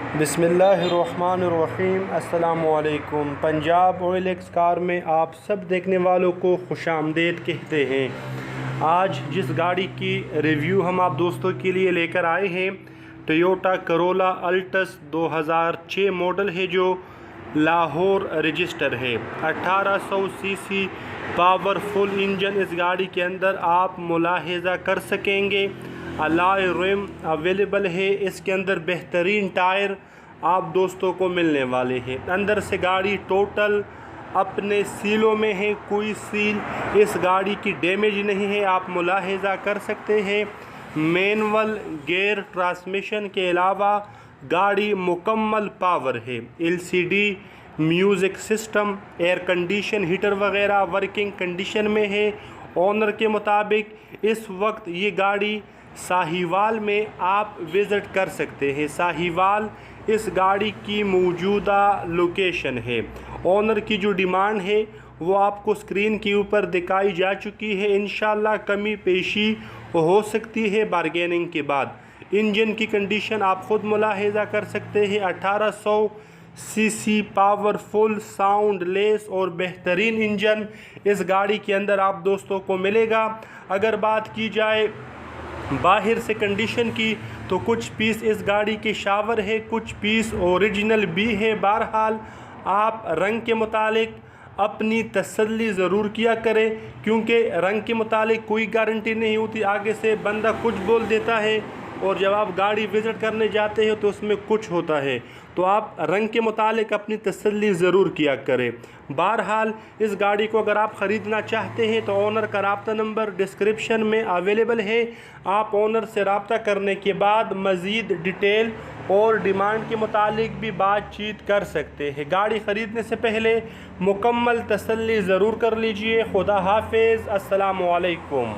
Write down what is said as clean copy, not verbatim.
बिस्मिल्लाहिर्रहमानिर्रहीम। अस्सलामुअलैकुम। पंजाब ऑयलेक्स कार में आप सब देखने वालों को खुशामदीद कहते हैं। आज जिस गाड़ी की रिव्यू हम आप दोस्तों के लिए लेकर आए हैं, टोयोटा करोला अल्टस 2006 मॉडल है, जो लाहौर रजिस्टर है। 1800 सीसी पावरफुल इंजन इस गाड़ी के अंदर आप मुलाहिजा कर सकेंगे। अलॉय रिम अवेलेबल है। इसके अंदर बेहतरीन टायर आप दोस्तों को मिलने वाले हैं। अंदर से गाड़ी टोटल अपने सीलों में है, कोई सील इस गाड़ी की डैमेज नहीं है, आप मुलाहिजा कर सकते हैं। मैनुअल गियर ट्रांसमिशन के अलावा गाड़ी मुकम्मल पावर है। LCD music system, air condition, heater वगैरह वर्किंग कंडीशन में है। ओनर के मुताबिक इस वक्त ये गाड़ी साहिवाल में आप विज़िट कर सकते हैं। साहिवाल इस गाड़ी की मौजूदा लोकेशन है। ओनर की जो डिमांड है वो आपको स्क्रीन के ऊपर दिखाई जा चुकी है। इंशाल्लाह कमी पेशी हो सकती है बारगेनिंग के बाद। इंजन की कंडीशन आप ख़ुद मुलाहिजा कर सकते हैं। 1800 सीसी पावरफुल साउंड लेस और बेहतरीन इंजन इस गाड़ी के अंदर आप दोस्तों को मिलेगा। अगर बात की जाए बाहर से कंडीशन की, तो कुछ पीस इस गाड़ी के शावर है, कुछ पीस ओरिजिनल भी है। बहरहाल आप रंग के मुतालिक अपनी तसल्ली ज़रूर किया करें, क्योंकि रंग के मुतालिक कोई गारंटी नहीं होती। आगे से बंदा कुछ बोल देता है और जब आप गाड़ी विज़िट करने जाते हो तो उसमें कुछ होता है। तो आप रंग के मुतालिक अपनी तसल्ली ज़रूर किया करें। बहरहाल इस गाड़ी को अगर आप ख़रीदना चाहते हैं तो ओनर का रब्ता नंबर डिस्क्रिप्शन में अवेलेबल है। आप ओनर से रब्ता करने के बाद मज़ीद डिटेल और डिमांड के मुतालिक भी बातचीत कर सकते हैं। गाड़ी ख़रीदने से पहले मुकम्मल तसल्ली ज़रूर कर लीजिए। खुदा हाफिज़। अस्सलामु अलैकुम।